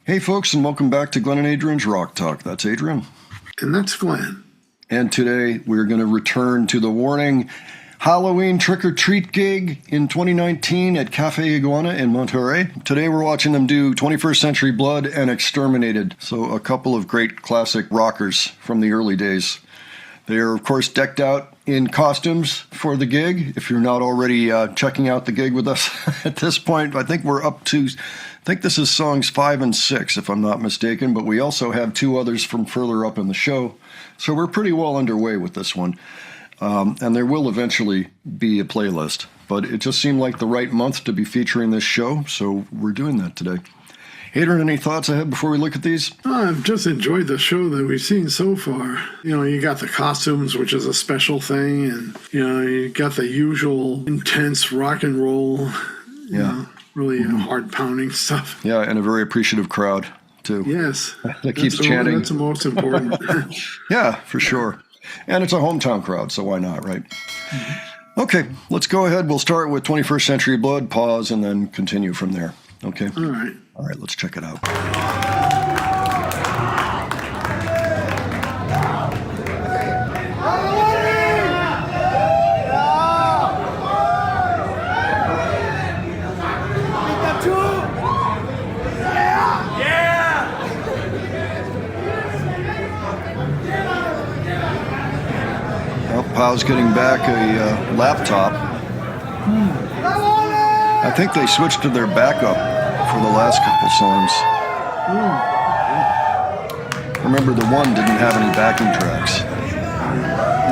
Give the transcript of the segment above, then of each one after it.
Hey folks, and welcome back to Glenn and Adrian's Rock Talk. That's Adrian. And that's Glenn. And today we're going to return to the Warning Halloween trick-or-treat gig in 2019 at Cafe Iguana in Monterrey. Today we're watching them do 21st Century Blood and Exterminated. So a couple of great classic rockers from the early days. They are, of course, decked out in costumes for the gig. If you're not already checking out the gig with us at this point, I think we're up to... I think this is songs 5 and 6, if I'm not mistaken, but we also have 2 others from further up in the show. So we're pretty well underway with this one. And there will eventually be a playlist, but it just seemed like the right month to be featuring this show, so we're doing that today. Adrian, any thoughts ahead before we look at these? I've just enjoyed the show that we've seen so far. You know, you got the costumes, which is a special thing, and, you know, you got the usual intense rock and roll, you know, really heart-pounding stuff. Yeah, and a very appreciative crowd, too. Yes. That keeps chanting. That's the most important. Yeah, for sure. And it's a hometown crowd, so why not, right? Mm-hmm. Okay, let's go ahead. We'll start with 21st Century Blood, pause, and then continue from there. Okay? All right. All right, let's check it out. Pow's getting back a laptop. I think they switched to their backup for the last couple songs. Remember, the one didn't have any backing tracks.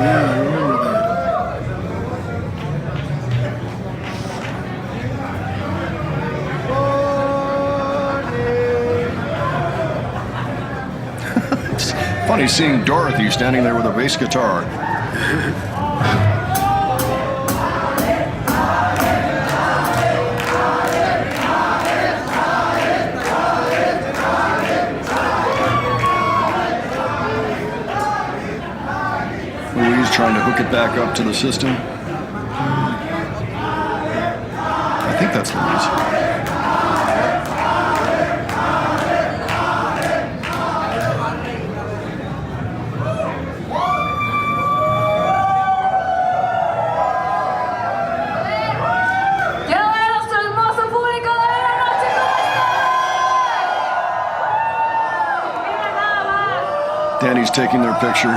Yeah, I remember that. It's funny seeing Dorothy standing there with a bass guitar. Louise trying to hook it back up to the system. I think that's Louise. Danny's taking their picture. I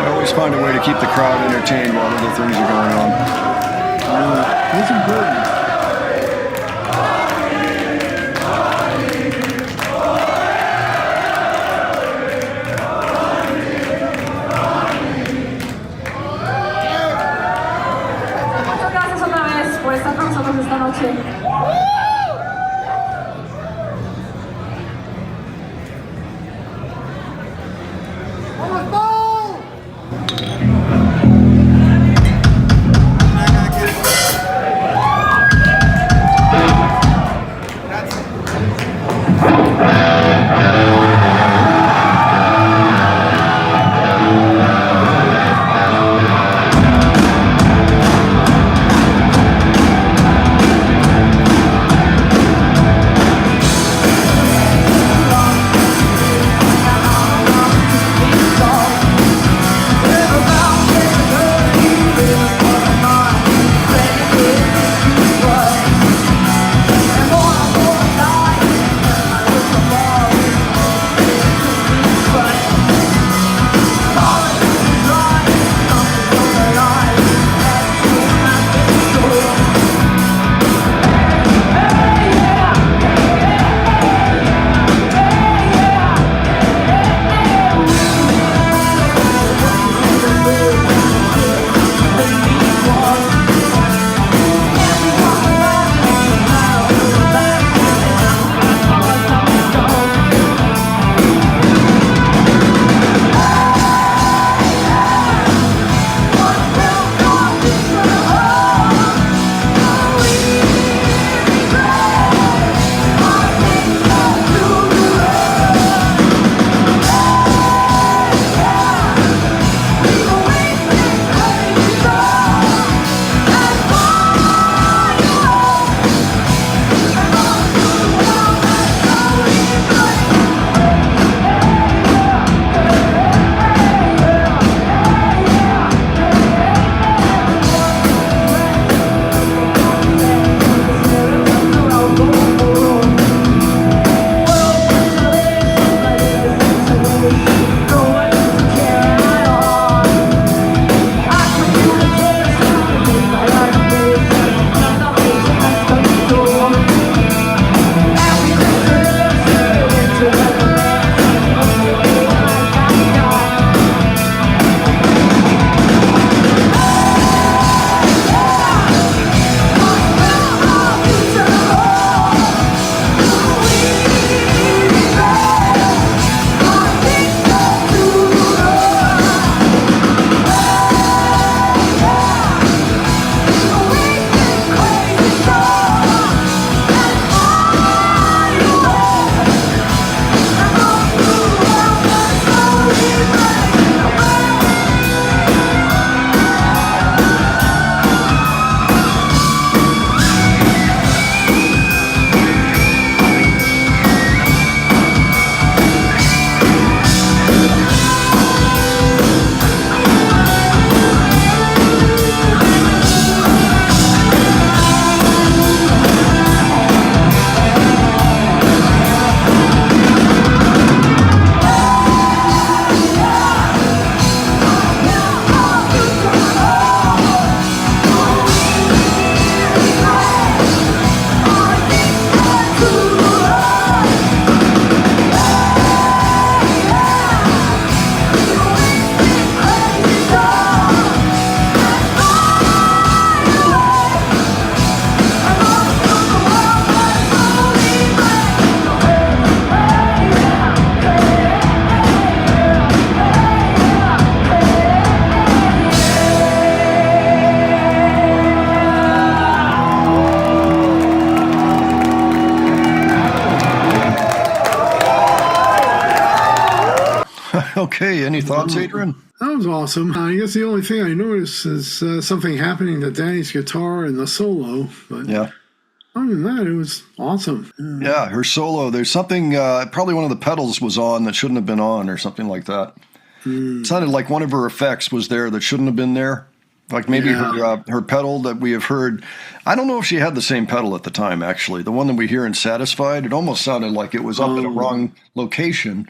always find a way to keep the crowd entertained while other things are going on. That's important. Okay, any thoughts, Adrian? That was awesome. I guess the only thing I noticed is something happening to Danny's guitar in the solo. But Yeah. other than that, it was awesome. Yeah, her solo. There's something, probably one of the pedals was on that shouldn't have been on or something like that. It sounded like one of her effects was there that shouldn't have been there. Like maybe her pedal that we have heard. I don't know if she had the same pedal at the time, actually. The one that we hear in Satisfied, it almost sounded like it was up at a wrong location.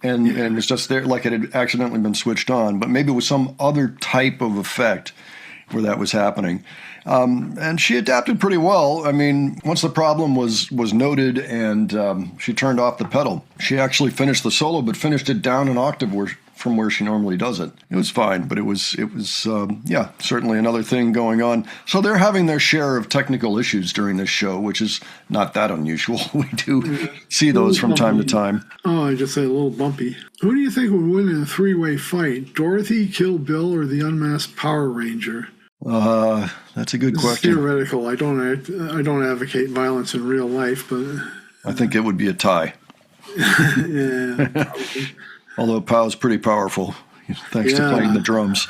And it's just there, like it had accidentally been switched on. But maybe it was some other type of effect where that was happening. And she adapted pretty well. I mean, once the problem was noted and she turned off the pedal, she actually finished the solo, but finished it down an octave from where she normally does it. It was fine, but it was certainly another thing going on. So they're having their share of technical issues during this show, which is not that unusual. We do see those from time to time. Oh, I just say a little bumpy. Who do you think would win in a three-way fight? Dorothy, Kill Bill, or the Unmasked Power Ranger? That's a good question. Theoretical. I don't advocate violence in real life, but I think it would be a tie. Yeah, probably. Although Pow's pretty powerful, thanks to playing the drums.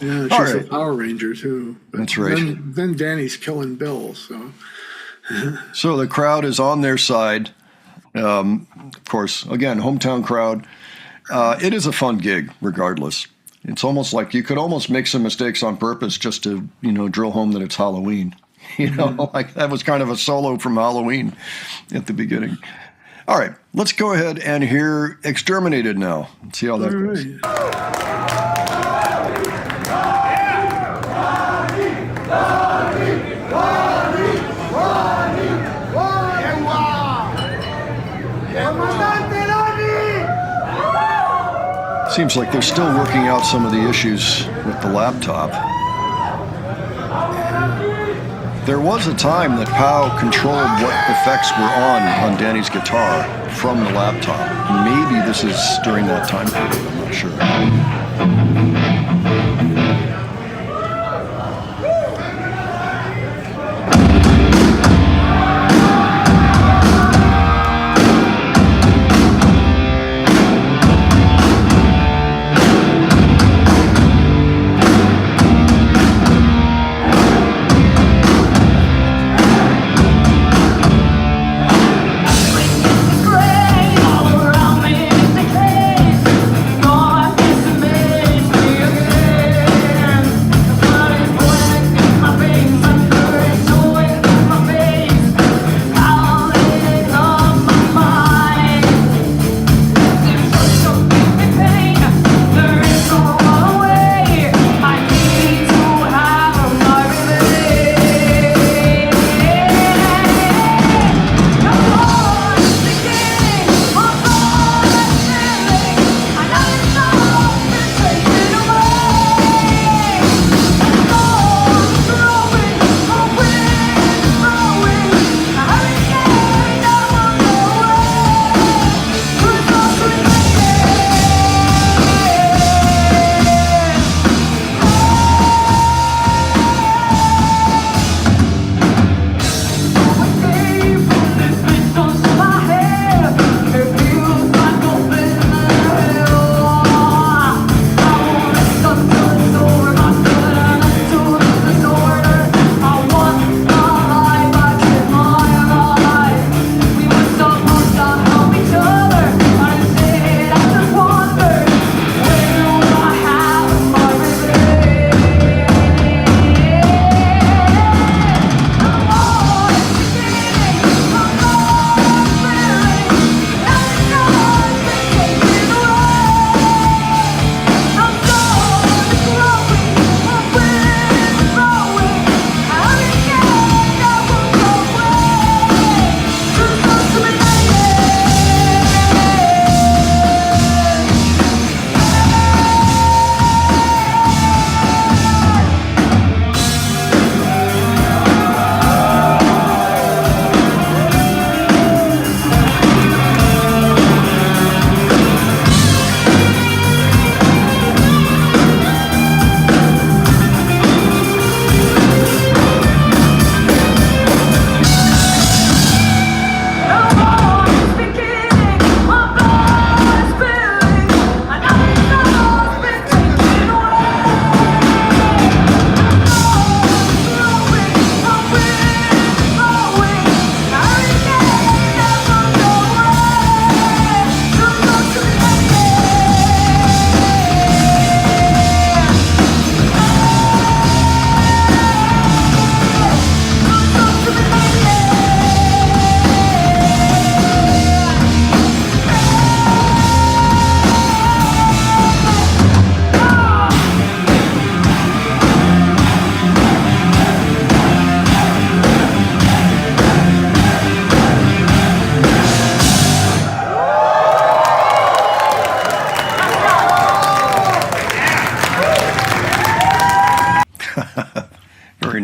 Yeah, she's a Power Ranger too. But that's right. Then Danny's killing Bill. So the crowd is on their side. Of course, again, hometown crowd. It is a fun gig, regardless. It's almost like you could almost make some mistakes on purpose just to, drill home that it's Halloween. Like that was kind of a solo from Halloween at the beginning. All right, let's go ahead and hear Exterminated now. Let's see how that goes. Seems like they're still working out some of the issues with the laptop. There was a time that Pau controlled what effects were on Danny's guitar from the laptop. Maybe this is during that time period, I'm not sure.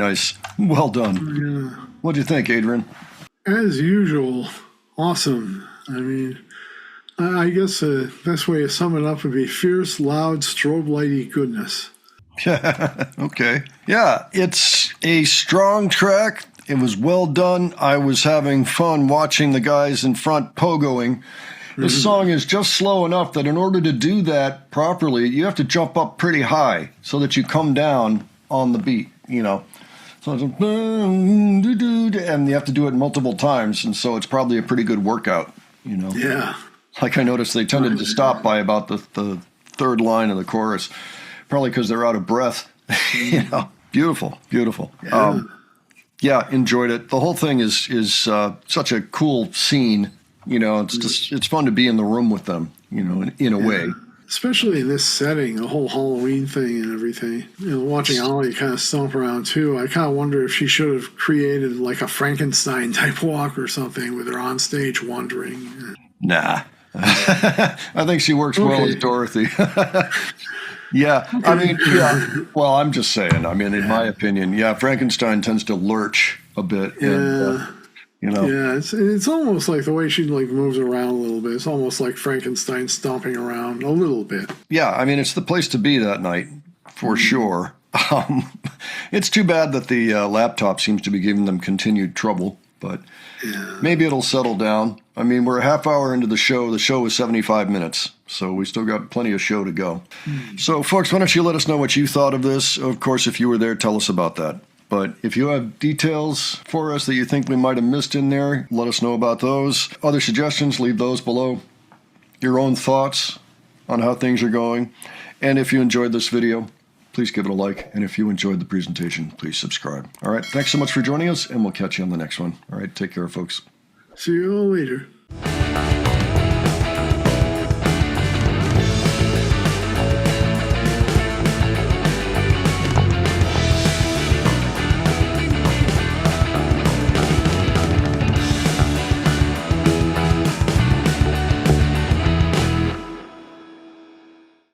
nice. Well done. Yeah. What do you think, Adrian? As usual, awesome. I mean, I guess the best way to sum it up would be fierce, loud, strobe lighty goodness. Okay. Yeah, it's a strong track. It was well done. I was having fun watching the guys in front pogoing. This song is just slow enough that in order to do that properly, you have to jump up pretty high so that you come down on the beat, you know. So it's and you have to do it multiple times, and so it's probably a pretty good workout, you know. Yeah. Like I noticed they tended to stop by about the third line of the chorus, probably because they're out of breath. You know, beautiful. Yeah. Yeah, enjoyed it. The whole thing is such a cool scene. You know, it's fun to be in the room with them. You know, in a way. Especially in this setting, the whole Halloween thing and everything. You know, watching Ollie kind of stomp around too. I kind of wonder if she should have created like a Frankenstein type walk or something with her on stage wandering. Nah. I think she works well as Dorothy. Yeah, okay. I mean, yeah. Well, I'm just saying. I mean, in my opinion, yeah, Frankenstein tends to lurch a bit. Yeah. And, you know. Yeah, it's almost like the way she like moves around a little bit. It's almost like Frankenstein stomping around a little bit. Yeah, I mean, it's the place to be that night for sure. It's too bad that the laptop seems to be giving them continued trouble, but maybe it'll settle down. I mean, we're a half hour into the show. The show is 75 minutes, so we still got plenty of show to go. So, folks, why don't you let us know what you thought of this? Of course, if you were there, tell us about that. But if you have details for us that you think we might have missed in there, let us know about those. Other suggestions, leave those below. Your own thoughts on how things are going. And if you enjoyed this video, please give it a like. And if you enjoyed the presentation, please subscribe. All right, thanks so much for joining us, and we'll catch you on the next one. All right, take care, folks. See you all later.